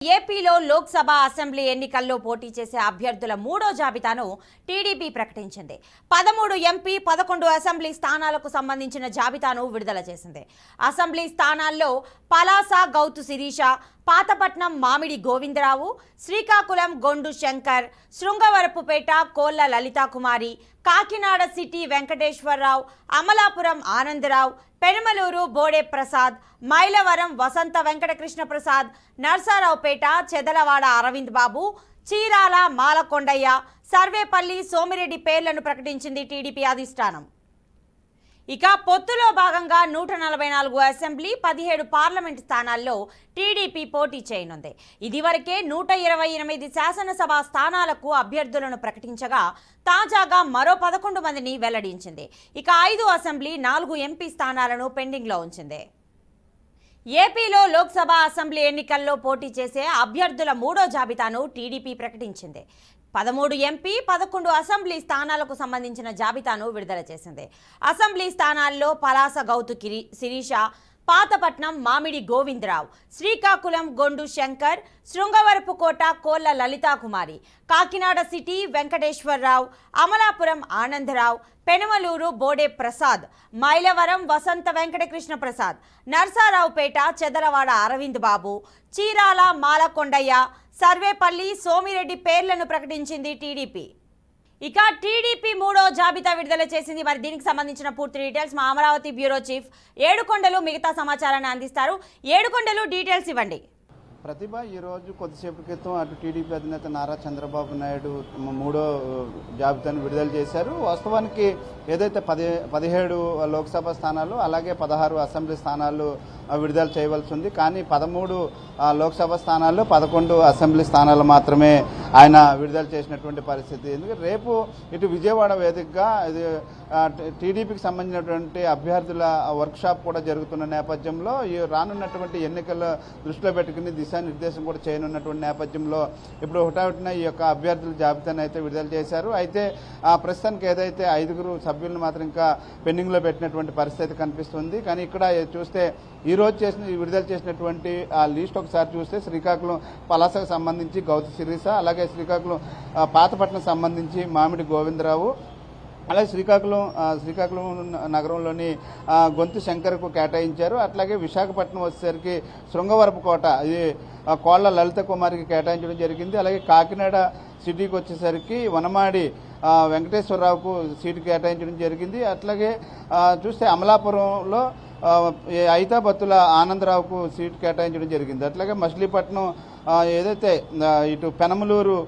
ఏపీలో లోక్సభ అసెంబ్లీ ఎన్నికల్లో పోటీ చేసే అభ్యర్థుల మూడో జాబితాను టీడీపీ ప్రకటించింది. 13 ఎంపీ 11 అసెంబ్లీ స్థానాలకు సంబంధించిన జాబితాను విడుదల చేసింది. అసెంబ్లీ స్థానాల్లో పలాస గౌతు శిరీష, పాతపట్నం మామిడి గోవిందరావు, శ్రీకాకుళం గొండు శంకర్, శృంగవరపుపేట కోళ్ల లలితాకుమారి, కాకినాడ సిటీ వెంకటేశ్వరరావు, అమలాపురం ఆనందరావు, పెనుమలూరు బోడే ప్రసాద్, మైలవరం వసంత వెంకటకృష్ణ ప్రసాద్, నర్సారావుపేట చెదలవాడ అరవింద్ బాబు, చీరాల మాలకొండయ్య, సర్వేపల్లి సోమిరెడ్డి పేర్లను ప్రకటించింది టీడీపీ అధిష్టానం. ఇక పొత్తులో భాగంగా 144 అసెంబ్లీ 17 పార్లమెంట్ స్థానాల్లో టీడీపీ పోటీ చేయనుంది. ఇదివరకే 128 శాసనసభ స్థానాలకు అభ్యర్థులను ప్రకటించగా తాజాగా మరో 11 మందిని వెల్లడించింది. ఇక 5 అసెంబ్లీ 4 ఎంపీ స్థానాలను పెండింగ్లో ఉంచింది. ఏపీలో లోక్సభ అసెంబ్లీ ఎన్నికల్లో పోటీ చేసే అభ్యర్థుల మూడో జాబితాను టీడీపీ ప్రకటించింది. 13 ఎంపీ 11 అసెంబ్లీ స్థానాలకు సంబంధించిన జాబితాను విడుదల చేసింది. అసెంబ్లీ స్థానాల్లో పలాస గౌతు శిరీష, పాతపట్నం మామిడి గోవిందరావు, శ్రీకాకుళం గొండు శంకర్, శృంగవరపుకోట కోళ్ల లలితాకుమారి, కాకినాడ సిటీ వెంకటేశ్వరరావు, అమలాపురం ఆనందరావు, పెనుమలూరు బోడే ప్రసాద్, మైలవరం వసంత వెంకటకృష్ణ ప్రసాద్, నర్సారావుపేట చెదలవాడ అరవింద్ బాబు, చీరాల మాలకొండయ్య, సర్వేపల్లి సోమిరెడ్డి పేర్లను ప్రకటించింది టీడీపీ. ఇక టీడీపీ మూడో జాబితా విడుదల చేసింది. మరి దీనికి సంబంధించిన పూర్తి డీటెయిల్స్ మా అమరావతి బ్యూరో చీఫ్ ఏడుకొండలు మిగతా సమాచారాన్ని అందిస్తారు. ఏడుకొండలు, డీటెయిల్స్ ఇవ్వండి. ప్రతిభ ఈరోజు కొద్దిసేపు క్రితం అటు టీడీపీ అధినేత నారా చంద్రబాబు నాయుడు మూడో జాబితాను విడుదల చేశారు. వాస్తవానికి ఏదైతే 17 లోక్సభ స్థానాలు అలాగే 16 అసెంబ్లీ స్థానాలు విడుదల చేయవలసి ఉంది. కానీ 13 లోక్సభ స్థానాల్లో 11 అసెంబ్లీ స్థానాలు మాత్రమే ఆయన విడుదల చేసినటువంటి పరిస్థితి. ఎందుకంటే రేపు ఇటు విజయవాడ వేదికగా ఇది టీడీపీకి సంబంధించినటువంటి అభ్యర్థుల వర్క్షాప్ కూడా జరుగుతున్న నేపథ్యంలో ఈ రానున్నటువంటి ఎన్నికల దృష్టిలో పెట్టుకుని దిశానిర్దేశం కూడా చేయనున్నటువంటి నేపథ్యంలో ఇప్పుడు హుటాహుటిన ఈ యొక్క అభ్యర్థుల జాబితాను అయితే విడుదల చేశారు. అయితే ప్రస్తుతానికి ఏదైతే 5 సభ్యులను మాత్రం ఇంకా పెండింగ్లో పెట్టినటువంటి పరిస్థితి కనిపిస్తుంది. కానీ ఇక్కడ చూస్తే ఈ రోజు విడుదల చేసినటువంటి ఆ లిస్ట్ ఒకసారి చూస్తే శ్రీకాకుళం పలాసకు సంబంధించి గౌతు శిరీష, అలాగే శ్రీకాకుళం పాతపట్నం సంబంధించి మామిడి గోవిందరావు, అలాగే శ్రీకాకుళం నగరంలోని గొంతు శంకర్కు కేటాయించారు. అట్లాగే విశాఖపట్నం వచ్చేసరికి శృంగవరపుకోట ఇది కోళ్ల లలిత కుమారికి కేటాయించడం జరిగింది. అలాగే కాకినాడ సిటీకి వచ్చేసరికి వనమాడి వెంకటేశ్వరరావుకు సీటు కేటాయించడం జరిగింది. అట్లాగే చూస్తే అమలాపురంలో ఐతాబత్తుల ఆనందరావుకు సీటు కేటాయించడం జరిగింది. అట్లాగే మచిలీపట్నం ఏదైతే ఇటు పెనమలూరు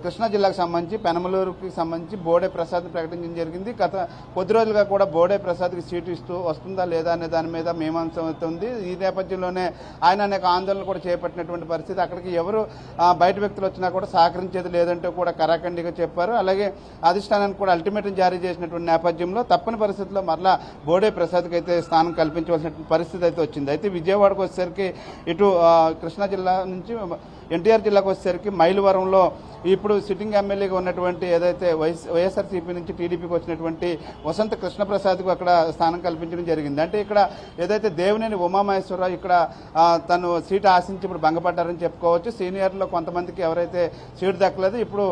కృష్ణా జిల్లాకు సంబంధించి పెనమలూరుకి సంబంధించి బోడే ప్రసాద్ ప్రకటించడం జరిగింది. గత కొద్ది రోజులుగా కూడా బోడే ప్రసాద్కి సీటు ఇస్తూ వస్తుందా లేదా అనే దాని మీద మీమాంస అవుతుంది. ఈ నేపథ్యంలోనే ఆయన అనేక ఆందోళనలు కూడా చేపట్టినటువంటి పరిస్థితి. అక్కడికి ఎవరు బయట వ్యక్తులు వచ్చినా కూడా సహకరించేది లేదంటూ కూడా కరాఖండిగా చెప్పారు. అలాగే అధిష్టానానికి కూడా అల్టిమేటం జారీ చేసినటువంటి నేపథ్యంలో తప్పని పరిస్థితుల్లో మరలా బోడే ప్రసాద్కి అయితే స్థానం కల్పించవలసినటువంటి పరిస్థితి అయితే వచ్చింది. అయితే విజయవాడకు వచ్చేసరికి ఇటు కృష్ణా జిల్లా నుంచి ఎన్టీఆర్ జిల్లాకు వచ్చేసరికి మైలవరంలో ఇప్పుడు సిట్టింగ్ ఎమ్మెల్యేగా ఉన్నటువంటి ఏదైతే వైఎస్ఆర్సీపీ నుంచి టీడీపీకి వచ్చినటువంటి వసంత కృష్ణప్రసాద్కు అక్కడ స్థానం కల్పించడం జరిగింది. అంటే ఇక్కడ ఏదైతే దేవినేని ఉమామహేశ్వరరావు ఇక్కడ తను సీటు ఆశించి ఇప్పుడు భంగపడ్డారని చెప్పుకోవచ్చు. సీనియర్లో కొంతమందికి ఎవరైతే సీటు దక్కలేదు. ఇప్పుడు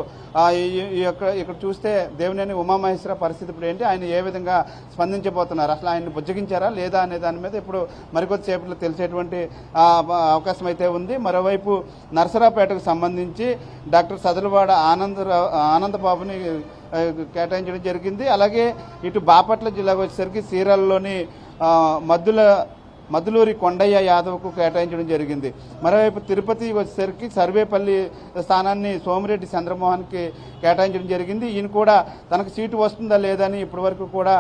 ఇక్కడ చూస్తే దేవినేని ఉమామహేశ్వరరావు పరిస్థితి ఇప్పుడు ఏంటి, ఆయన ఏ విధంగా స్పందించబోతున్నారు, అసలు ఆయన్ని బుజ్జగించారా లేదా అనే దాని మీద ఇప్పుడు మరికొద్దిసేపట్లో తెలిసేటువంటి అవకాశం అయితే ఉంది. మరోవైపు నర్సరావుపేటకు సంబంధించి డాక్టర్ సదలవాడ ఆనందబాబుని కేటాయించడం జరిగింది. అలాగే ఇటు బాపట్ల జిల్లాకు వచ్చేసరికి సీరాలలోని మద్దులూరి కొండయ్య యాదవ్కు కేటాయించడం జరిగింది. మరోవైపు తిరుపతి వచ్చేసరికి సర్వేపల్లి స్థానాన్ని సోమిరెడ్డి చంద్రమోహన్కి కేటాయించడం జరిగింది. ఈయన కూడా తనకు సీటు వస్తుందా లేదని ఇప్పటి వరకు కూడా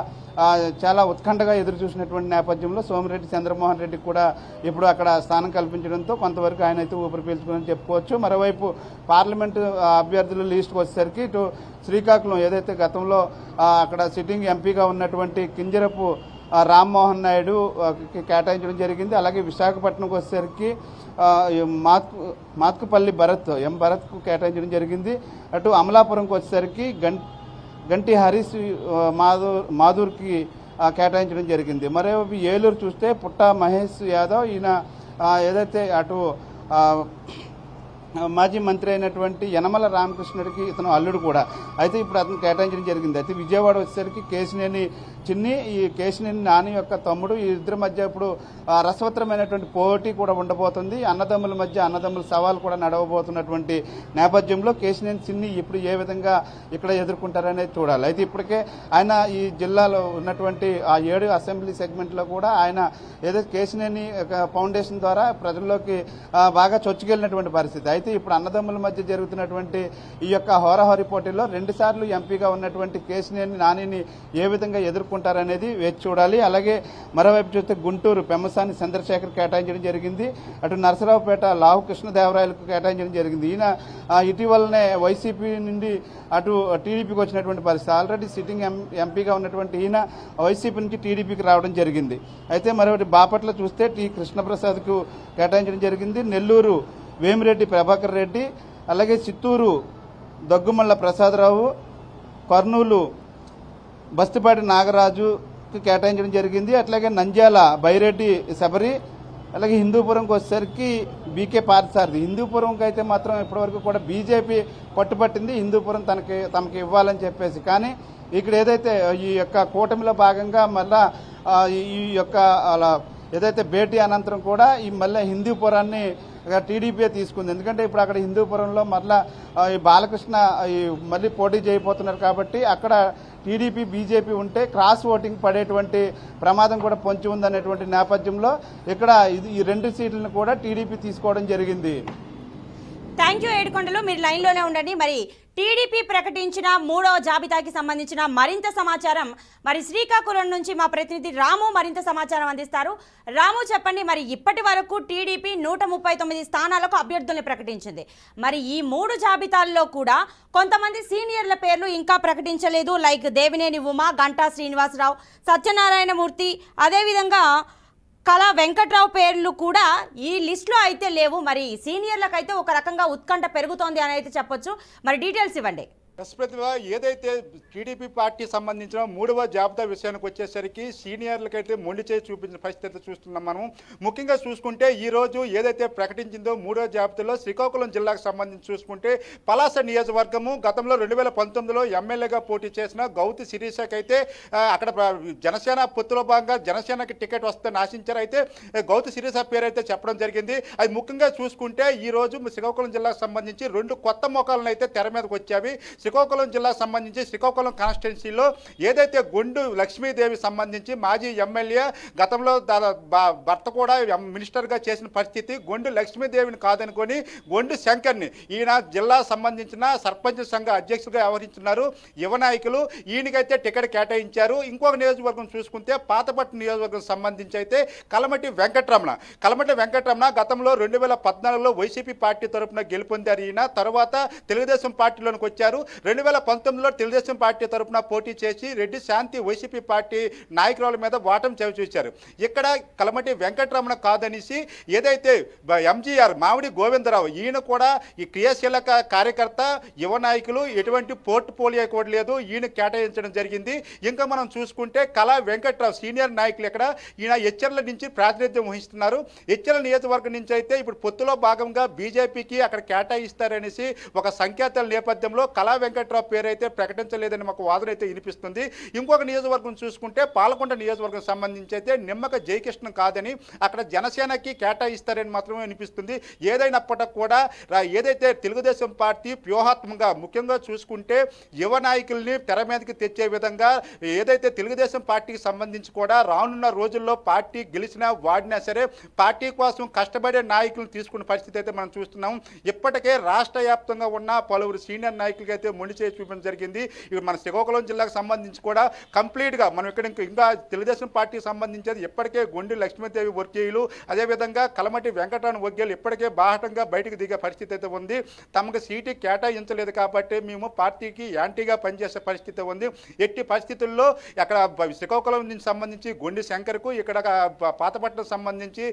చాలా ఉత్కంఠగా ఎదురు చూసినటువంటి నేపథ్యంలో సోమిరెడ్డి చంద్రమోహన్ రెడ్డికి కూడా ఇప్పుడు అక్కడ స్థానం కల్పించడంతో కొంతవరకు ఆయన అయితే ఊపిరి పీల్చుకుని చెప్పుకోవచ్చు. మరోవైపు పార్లమెంటు అభ్యర్థుల లిస్టుకు వచ్చేసరికి ఇటు శ్రీకాకుళం ఏదైతే గతంలో అక్కడ సిట్టింగ్ ఎంపీగా ఉన్నటువంటి కింజరపు రామ్మోహన్ నాయుడు కేటాయించడం జరిగింది. అలాగే విశాఖపట్నంకి వచ్చేసరికి మాత్కుపల్లి భరత్కు కేటాయించడం జరిగింది. అటు అమలాపురంకి వచ్చేసరికి గంటి హరీష్ మాధూర్కి కేటాయించడం జరిగింది. మరోవైపు ఏలూరు చూస్తే పుట్ట మహేష్ యాదవ్ ఈయన ఏదైతే అటు మాజీ మంత్రి అయినటువంటి యనమల రామకృష్ణుడికి ఇతను అల్లుడు కూడా. అయితే ఇప్పుడు అతను కేటాయించడం జరిగింది. అయితే విజయవాడ వచ్చేసరికి కేశినేని చిన్ని, ఈ కేశినేని నాని యొక్క తమ్ముడు, ఈ ఇద్దరి మధ్య ఇప్పుడు రసవత్తరమైనటువంటి పోటీ కూడా ఉండబోతుంది. అన్నదమ్ముల మధ్య అన్నదమ్ముల సవాల్ కూడా నడవబోతున్నటువంటి నేపథ్యంలో కేశినేని చిన్ని ఇప్పుడు ఏ విధంగా ఇక్కడ ఎదుర్కొంటారనేది చూడాలి. అయితే ఇప్పటికే ఆయన ఈ జిల్లాలో ఉన్నటువంటి ఆ 7 అసెంబ్లీ సెగ్మెంట్లో కూడా ఆయన ఏదైతే కేశినేని ఫౌండేషన్ ద్వారా ప్రజల్లోకి బాగా చొచ్చుకెళ్ళినటువంటి పరిస్థితి. అయితే ఇప్పుడు అన్నదమ్ముల మధ్య జరుగుతున్నటువంటి ఈ యొక్క హోరాహోరీ పోటీల్లో 2 సార్లు ఎంపీగా ఉన్నటువంటి కేశినేని నానిని ఏ విధంగా ఎదుర్కొంటారనేది వేచి చూడాలి. అలాగే మరోవైపు చూస్తే గుంటూరు పెమ్మసాని చంద్రశేఖర్ కేటాయించడం జరిగింది. అటు నరసరావుపేట లావు కృష్ణదేవరాయలకు కేటాయించడం జరిగింది. ఈయన ఇటీవలనే వైసీపీ నుండి అటు టీడీపీకి వచ్చినటువంటి పరిస్థితి. ఆల్రెడీ సిట్టింగ్ ఎంపీగా ఉన్నటువంటి ఈయన వైసీపీ నుంచి టీడీపీకి రావడం జరిగింది. అయితే మరొకటి బాపట్ల చూస్తే టి కృష్ణప్రసాద్కు కేటాయించడం జరిగింది. నెల్లూరు వేమిరెడ్డి ప్రభాకర్ రెడ్డి, అలాగే చిత్తూరు దగ్గుమల్ల ప్రసాదరావు, కర్నూలు బస్తిపాటి నాగరాజుకి కేటాయించడం జరిగింది. అట్లాగే నంద్యాల బైరెడ్డి శబరి, అలాగే హిందూపురంకి వచ్చేసరికి బీకే పార్థసారథి. హిందూపురంకి అయితే మాత్రం ఇప్పటివరకు కూడా బీజేపీ పట్టుబట్టింది హిందూపురం తమకి ఇవ్వాలని చెప్పేసి. కానీ ఇక్కడ ఏదైతే ఈ యొక్క కూటమిలో భాగంగా మళ్ళా ఈ యొక్క అలా ఏదైతే భేటీ అనంతరం కూడా ఈ మళ్ళీ హిందూపురాన్ని టీడీపీ తీసుకుంది. ఎందుకంటే ఇప్పుడు అక్కడ హిందూపురంలో మళ్ళా ఈ బాలకృష్ణ మళ్ళీ పోటీ చేయబోతున్నారు కాబట్టి అక్కడ టీడీపీ బీజేపీ ఉంటే క్రాస్ ఓటింగ్ పడేటువంటి ప్రమాదం కూడా పొంచి ఉందనేటువంటి నేపథ్యంలో ఇక్కడ ఈ 2 సీట్లను కూడా టీడీపీ తీసుకోవడం జరిగింది. థ్యాంక్ యూ ఏడుకొండలు, మీరు లైన్లోనే ఉండండి. మరి టీడీపీ ప్రకటించిన 3వ జాబితాకి సంబంధించిన మరింత సమాచారం మరి శ్రీకాకుళం నుంచి మా ప్రతినిధి రాము మరింత సమాచారం అందిస్తారు. రాము, చెప్పండి, మరి ఇప్పటి వరకు టీడీపీ 139 స్థానాలకు అభ్యర్థుల్ని ప్రకటించింది. మరి ఈ 3 జాబితాల్లో కూడా కొంతమంది సీనియర్ల పేర్లు ఇంకా ప్రకటించలేదు. లైక్ దేవినేని ఉమా, గంటా శ్రీనివాసరావు, సత్యనారాయణమూర్తి, అదేవిధంగా కళా వెంకట్రావు పేర్లు కూడా ఈ లిస్టులో అయితే లేవు. మరి సీనియర్లకైతే ఒక రకంగా ఉత్కంఠ పెరుగుతోంది అని అయితే చెప్పొచ్చు. మరి డీటెయిల్స్ ఇవ్వండి. ప్రస్తుతంగా ఏదైతే టీడీపీ పార్టీ సంబంధించిన 3వ జాబితా విషయానికి వచ్చేసరికి సీనియర్లకైతే మొండి చేసి చూపించిన పరిస్థితి చూస్తున్నాం మనం. ముఖ్యంగా చూసుకుంటే ఈరోజు ఏదైతే ప్రకటించిందో 3వ జాబితాలో శ్రీకాకుళం జిల్లాకు సంబంధించి చూసుకుంటే పలాస నియోజకవర్గము గతంలో 2019లో ఎమ్మెల్యేగా పోటీ చేసిన గౌతి శిరీషకైతే అక్కడ జనసేన పొత్తులో భాగంగా జనసేనకి టికెట్ వస్తే నాశించారు. అయితే గౌతి శిరీష పేరు అయితే చెప్పడం జరిగింది. అది ముఖ్యంగా చూసుకుంటే ఈరోజు శ్రీకాకుళం జిల్లాకు సంబంధించి 2 కొత్త మొఖాలను అయితే తెర మీదకి వచ్చావి. శ్రీకాకుళం జిల్లాకు సంబంధించి శ్రీకాకుళం కాన్స్టిట్యున్సీలో ఏదైతే గొండు లక్ష్మీదేవి సంబంధించి మాజీ ఎమ్మెల్యే గతంలో భర్త కూడా మినిస్టర్గా చేసిన పరిస్థితి, గొండు లక్ష్మీదేవిని కాదనుకొని గొండు శంకర్ని ఈయన జిల్లా సంబంధించిన సర్పంచ్ సంఘ అధ్యక్షుడిగా వ్యవహరిస్తున్నారు యువ నాయకులు. ఈయనకైతే టికెట్ కేటాయించారు. ఇంకొక నియోజకవర్గం చూసుకుంటే పాతపట్నం నియోజకవర్గం సంబంధించి అయితే కలమటి వెంకటరమణ గతంలో 2014లో వైసీపీ పార్టీ తరఫున గెలుపొందారు. ఈయన తర్వాత తెలుగుదేశం పార్టీలోనికి వచ్చారు. 2019లో తెలుగుదేశం పార్టీ తరఫున పోటీ చేసి రెడ్డి శాంతి వైసీపీ పార్టీ నాయకురాల మీద వాటం చవిచూశారు. ఇక్కడ కలమటి వెంకటరమణ కాదనేసి ఏదైతే ఎంజీఆర్ మామిడి గోవిందరావు ఈయన కూడా ఈ క్రియాశీలక కార్యకర్త యువ నాయకులు ఎటువంటి పోర్ట్ఫోలియో కూడా లేదు, ఈయన కేటాయించడం జరిగింది. ఇంకా మనం చూసుకుంటే కళా వెంకట్రావు సీనియర్ నాయకులు ఇక్కడ ఈయన హెచ్చర్ల నుంచి ప్రాతినిధ్యం వహిస్తున్నారు. హెచ్చర్ల నియోజకవర్గం నుంచి అయితే ఇప్పుడు పొత్తులో భాగంగా బీజేపీకి అక్కడ కేటాయిస్తారనేసి ఒక సంకేతాల నేపథ్యంలో కళా వెంకట్రావు పేరు అయితే ప్రకటించలేదని మాకు వాదన అయితే వినిపిస్తుంది. ఇంకొక నియోజకవర్గం చూసుకుంటే పాలకొండ నియోజకవర్గం సంబంధించి అయితే నిమ్మక జయకృష్ణ కాదని అక్కడ జనసేనకి కేటాయిస్తారని మాత్రమే వినిపిస్తుంది. ఏదైనప్పటికీ కూడా ఏదైతే తెలుగుదేశం పార్టీ వ్యూహాత్మకంగా ముఖ్యంగా చూసుకుంటే యువ నాయకుల్ని తెర మీదకి తెచ్చే విధంగా ఏదైతే తెలుగుదేశం పార్టీకి సంబంధించి కూడా రానున్న రోజుల్లో పార్టీ గెలిచినా వాడినా సరే పార్టీ కోసం కష్టపడే నాయకులను తీసుకున్న పరిస్థితి అయితే మనం చూస్తున్నాం. ఇప్పటికే రాష్ట్ర వ్యాప్తంగా ఉన్న పలువురు సీనియర్ నాయకులకి అయితే మొండి చేసి చూపించడం జరిగింది. ఇవి మన శ్రీకాకుళం జిల్లాకు సంబంధించి కూడా కంప్లీట్గా మనం ఇక్కడ ఇంకా తెలుగుదేశం పార్టీకి సంబంధించేది ఇప్పటికే గొండి లక్ష్మీదేవి వర్గీయులు, అదేవిధంగా కలమటి వెంకటరమణ వర్గీయులు ఇప్పటికే బాహటంగా బయటకు దిగే పరిస్థితి అయితే ఉంది. తమకు సీటు కేటాయించలేదు కాబట్టి మేము పార్టీకి యాంటీగా పనిచేసే పరిస్థితి ఉంది. ఎట్టి పరిస్థితుల్లో అక్కడ శ్రీకాకుళం నుంచి సంబంధించి గొండి శంకర్కు, ఇక్కడ పాతపట్నం సంబంధించి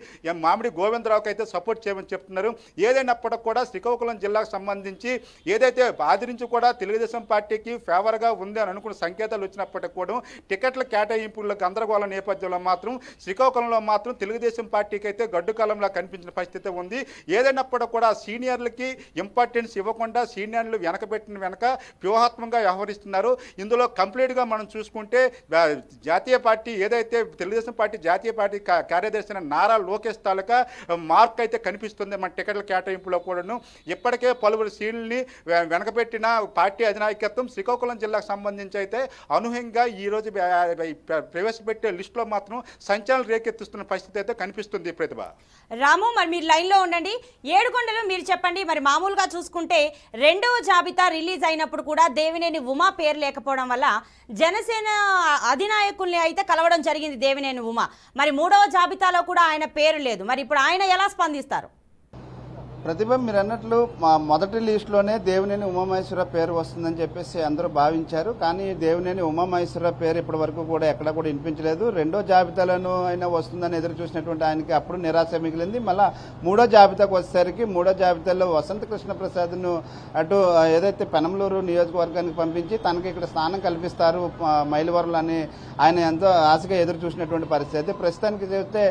మామిడి గోవిందరావుకి అయితే సపోర్ట్ చేయమని చెప్తున్నారు. ఏదైనప్పటికి కూడా శ్రీకాకుళం జిల్లాకు సంబంధించి ఏదైతే ఆది నుంచి కూడా కూడా తెలుగుదేశం పార్టీకి ఫేవర్గా ఉంది అని అనుకున్న సంకేతాలు వచ్చినప్పటికీ కూడా టికెట్ల కేటాయింపుల గందరగోళ నేపథ్యంలో మాత్రం శ్రీకాకుళంలో మాత్రం తెలుగుదేశం పార్టీకి అయితే గడ్డుకాలంలా కనిపించిన పరిస్థితి ఉంది. ఏదైనప్పుడు కూడా సీనియర్లకి ఇంపార్టెన్స్ ఇవ్వకుండా సీనియర్లు వెనక వ్యూహాత్మకంగా వ్యవహరిస్తున్నారు. ఇందులో కంప్లీట్గా మనం చూసుకుంటే జాతీయ పార్టీ ఏదైతే తెలుగుదేశం పార్టీ జాతీయ పార్టీ కార్యదర్శి నారా లోకేష్ తాలూకా మార్క్ అయితే కనిపిస్తుంది మన టికెట్ల కేటాయింపులో కూడాను. ఇప్పటికే పలువురు సీట్లని వెనకబెట్టిన పార్టీ అధినాయకత్వం శ్రీకాకుళం జిల్లాకు సంబంధించి అయితే అనూహ్యంగా ఈరోజు ప్రవేశపెట్టే లిస్టులో మాత్రం సంచలనం రేకెత్తిస్తున్న పరిస్థితి అయితే కనిపిస్తుంది. ప్రతిభ రాము, మరి మీరు లైన్లో ఉండండి. ఏడుకొండలు మీరు చెప్పండి. మరి మామూలుగా చూసుకుంటే రెండవ జాబితా రిలీజ్ అయినప్పుడు కూడా దేవినేని ఉమా పేరు లేకపోవడం వల్ల జనసేన అధినాయకుల్ని అయితే కలవడం జరిగింది దేవినేని ఉమా. మరి మూడవ జాబితాలో కూడా ఆయన పేరు లేదు. మరి ఇప్పుడు ఆయన ఎలా స్పందిస్తారు? ప్రతిభ, మీరు అన్నట్లు మొదటి లిస్టులోనే దేవినేని ఉమామహేశ్వర పేరు వస్తుందని చెప్పేసి అందరూ భావించారు. కానీ దేవినేని ఉమామహేశ్వర పేరు ఇప్పటి వరకు కూడా ఎక్కడ కూడా వినిపించలేదు. రెండో జాబితాలోనూ అయినా వస్తుందని ఎదురు చూసినటువంటి ఆయనకి అప్పుడు నిరాశ మిగిలింది. మళ్ళా మూడో జాబితాకు వచ్చేసరికి మూడో జాబితాలో వసంత కృష్ణ ప్రసాద్ను అటు ఏదైతే పెనంలూరు నియోజకవర్గానికి పంపించి తనకి ఇక్కడ స్థానం కల్పిస్తారు మైలవరంలో అని ఆయన ఎంతో ఆశగా ఎదురు చూసినటువంటి పరిస్థితి. ప్రస్తుతానికి చూస్తే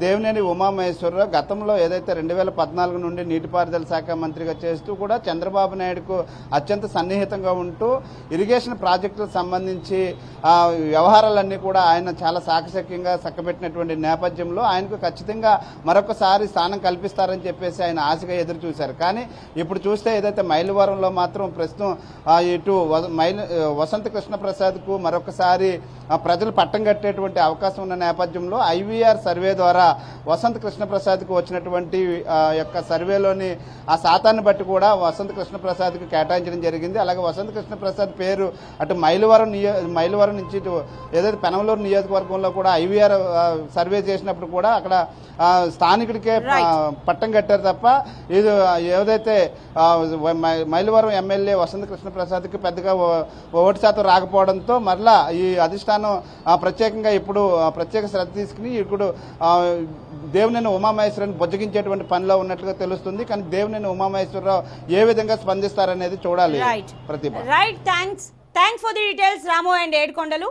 దేవినేని ఉమామహేశ్వరరావు గతంలో ఏదైతే 2014 నుండి నీటిపారుదల శాఖ మంత్రిగా చేస్తూ కూడా చంద్రబాబు నాయుడుకు అత్యంత సన్నిహితంగా ఉంటూ ఇరిగేషన్ ప్రాజెక్టులకు సంబంధించి వ్యవహారాలన్నీ కూడా ఆయన చాలా సాకసక్యంగా చక్కబెట్టినటువంటి నేపథ్యంలో ఆయనకు ఖచ్చితంగా మరొకసారి స్థానం కల్పిస్తారని చెప్పేసి ఆయన ఆశగా ఎదురు చూశారు. కానీ ఇప్పుడు చూస్తే ఏదైతే మైలవరంలో మాత్రం ప్రస్తుతం ఇటు వసంత కృష్ణ ప్రసాద్కు మరొకసారి ప్రజలు పట్టం కట్టేటువంటి అవకాశం ఉన్న నేపథ్యంలో ఐవీఆర్ సర్వే ద్వారా వసంత కృష్ణ ప్రసాద్కు వచ్చినటువంటి యొక్క సర్వేలోని ఆ శాతాన్ని బట్టి కూడా వసంత కృష్ణ ప్రసాద్కి కేటాయించడం జరిగింది. అలాగే వసంత కృష్ణ ప్రసాద్ పేరు అటు మైలవరం నుంచి ఇటు ఏదైతే పెనంలూరు నియోజకవర్గంలో కూడా ఐవీఆర్ సర్వే చేసినప్పుడు కూడా అక్కడ స్థానికుడికే పట్టం కట్టారు తప్ప ఇది ఏదైతే మైలవరం ఎమ్మెల్యే వసంత కృష్ణ ప్రసాద్కి పెద్దగా ఓటు శాతం రాకపోవడంతో మరలా ఈ అధిష్టానం ప్రత్యేకంగా ఇప్పుడు ప్రత్యేక శ్రద్ధ తీసుకుని ఇప్పుడు దేవినేని ఉమామహేశ్వరరావుని బుజ్జగించేటువంటి పనిలో ఉన్నట్లుగా తెలుస్తుంది. కానీ దేవినేని ఉమామహేశ్వరరావు ఏ విధంగా స్పందిస్తారనేది చూడాలి. Pratibha. Right, thanks for the details Ramu and Yedukondalu.